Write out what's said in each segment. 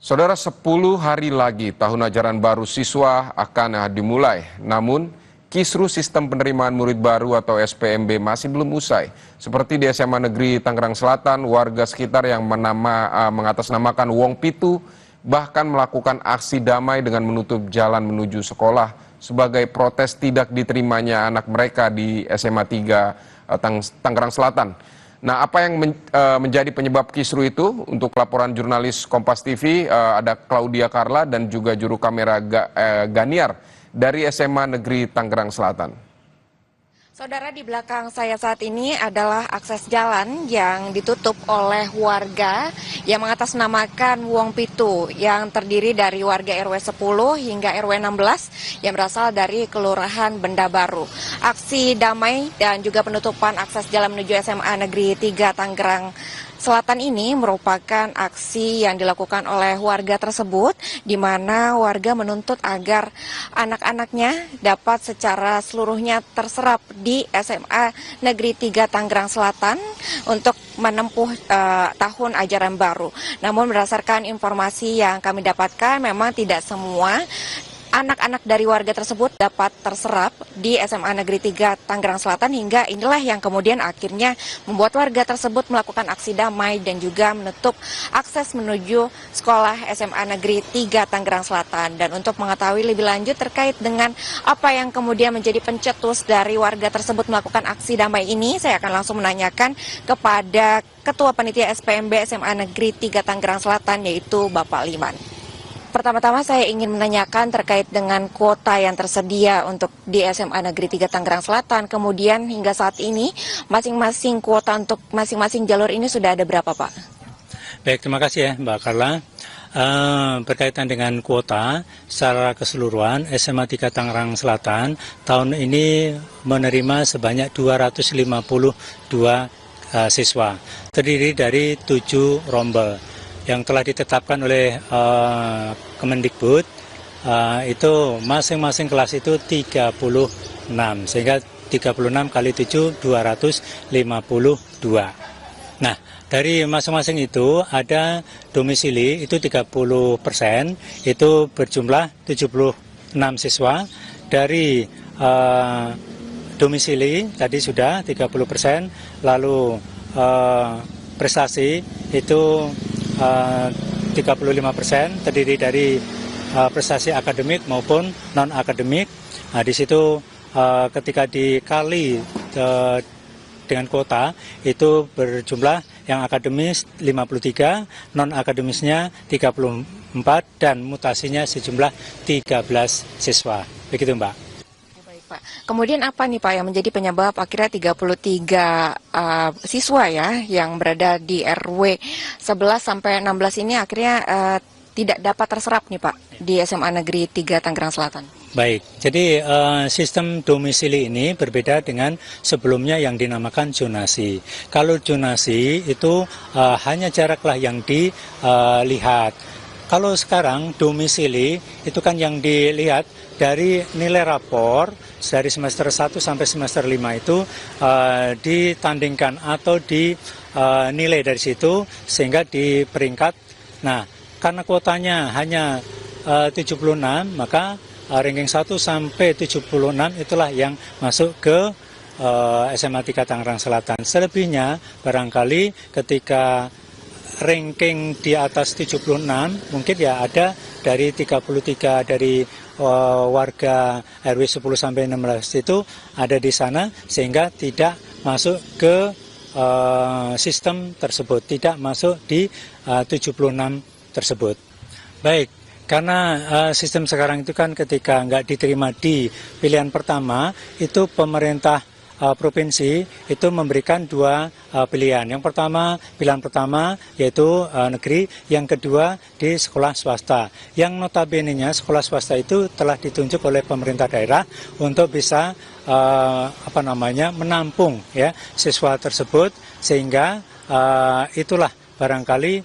Saudara, 10 hari lagi tahun ajaran baru siswa akan dimulai. Namun, kisru sistem penerimaan murid baru atau SPMB masih belum usai. Seperti di SMA Negeri Tangerang Selatan, warga sekitar yang mengatasnamakan Wong Pitu bahkan melakukan aksi damai dengan menutup jalan menuju sekolah sebagai protes tidak diterimanya anak mereka di SMA 3 Tangerang Selatan. Nah, apa yang menjadi penyebab kisru itu? Untuk laporan jurnalis Kompas TV, ada Claudia Carla dan juga juru kamera Ganiar dari SMA Negeri Tangerang Selatan. Saudara, di belakang saya saat ini adalah akses jalan yang ditutup oleh warga yang mengatasnamakan Wong Pitu yang terdiri dari warga RW 10 hingga RW 16 yang berasal dari Kelurahan Benda Baru. Aksi damai dan juga penutupan akses jalan menuju SMA Negeri 3 Tangerang Selatan ini merupakan aksi yang dilakukan oleh warga tersebut, di mana warga menuntut agar anak-anaknya dapat secara seluruhnya terserap di SMA Negeri 3 Tangerang Selatan untuk menempuh tahun ajaran baru. Namun berdasarkan informasi yang kami dapatkan, memang tidak semua anak-anak dari warga tersebut dapat terserap di SMA Negeri 3 Tangerang Selatan, hingga inilah yang kemudian akhirnya membuat warga tersebut melakukan aksi damai dan juga menutup akses menuju sekolah SMA Negeri 3 Tangerang Selatan. Dan untuk mengetahui lebih lanjut terkait dengan apa yang kemudian menjadi pencetus dari warga tersebut melakukan aksi damai ini, saya akan langsung menanyakan kepada Ketua Panitia SPMB SMA Negeri 3 Tangerang Selatan, yaitu Bapak Liman. Pertama-tama saya ingin menanyakan terkait dengan kuota yang tersedia untuk di SMA Negeri 3 Tangerang Selatan. Kemudian hingga saat ini masing-masing kuota untuk masing-masing jalur ini sudah ada berapa, Pak? Baik, terima kasih ya Mbak Carla. Berkaitan dengan kuota secara keseluruhan, SMA 3 Tangerang Selatan tahun ini menerima sebanyak 252 siswa, terdiri dari 7 rombel yang telah ditetapkan oleh Kemendikbud. Itu masing-masing kelas itu 36, sehingga 36 kali 7, 252. Nah, dari masing-masing itu ada domisili, itu 30%, itu berjumlah 76 siswa. Dari domisili tadi sudah 30%, lalu prestasi itu 35%, terdiri dari prestasi akademik maupun non-akademik. Nah, di situ ketika dikali dengan kuota itu berjumlah yang akademis 53, non-akademisnya 34, dan mutasinya sejumlah 13 siswa. Begitu, Mbak. Pak. Kemudian apa nih Pak yang menjadi penyebab akhirnya 33 siswa ya yang berada di RW 11 sampai 16 ini akhirnya tidak dapat terserap nih Pak di SMA Negeri 3 Tangerang Selatan? Baik, jadi sistem domisili ini berbeda dengan sebelumnya yang dinamakan zonasi. Kalau zonasi itu hanya jaraklah yang dilihat. Kalau sekarang domisili itu kan yang dilihat dari nilai rapor dari semester 1 sampai semester 5 itu ditandingkan atau dinilai dari situ sehingga di peringkat. Nah, karena kuotanya hanya 76, maka ranking 1 sampai 76 itulah yang masuk ke SMA 3 Tangerang Selatan. Selebihnya barangkali ketika ranking di atas 76 mungkin ya ada dari 33 dari warga RW 10 sampai 16 itu ada di sana sehingga tidak masuk ke sistem tersebut, tidak masuk di 76 tersebut. Baik, karena sistem sekarang itu kan ketika nggak diterima di pilihan pertama, itu pemerintah provinsi itu memberikan 2 pilihan. Yang pertama, pilihan pertama yaitu negeri, yang kedua di sekolah swasta. Yang notabene-nya sekolah swasta itu telah ditunjuk oleh pemerintah daerah untuk bisa menampung ya siswa tersebut, sehingga itulah barangkali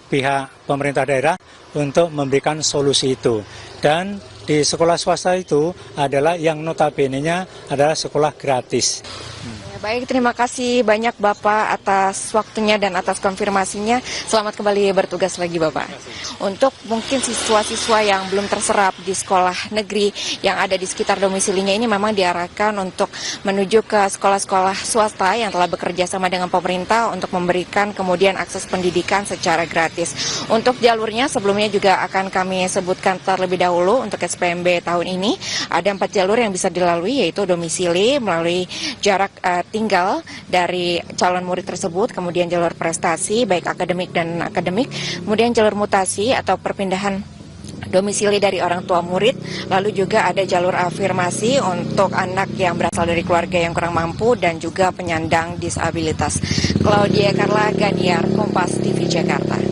pihak pemerintah daerah untuk memberikan solusi itu. Dan di sekolah swasta itu adalah yang notabene-nya adalah sekolah gratis. Baik, terima kasih banyak Bapak atas waktunya dan atas konfirmasinya. Selamat kembali bertugas lagi Bapak. Untuk mungkin siswa-siswa yang belum terserap di sekolah negeri yang ada di sekitar domisilinya ini memang diarahkan untuk menuju ke sekolah-sekolah swasta yang telah bekerja sama dengan pemerintah untuk memberikan kemudian akses pendidikan secara gratis. Untuk jalurnya sebelumnya juga akan kami sebutkan terlebih dahulu untuk SPMB tahun ini. Ada 4 jalur yang bisa dilalui, yaitu domisili melalui jarak tinggal dari calon murid tersebut, kemudian jalur prestasi baik akademik dan akademik, kemudian jalur mutasi atau perpindahan domisili dari orang tua murid, lalu juga ada jalur afirmasi untuk anak yang berasal dari keluarga yang kurang mampu dan juga penyandang disabilitas. Claudia Carla Ganiar, Kompas TV Jakarta.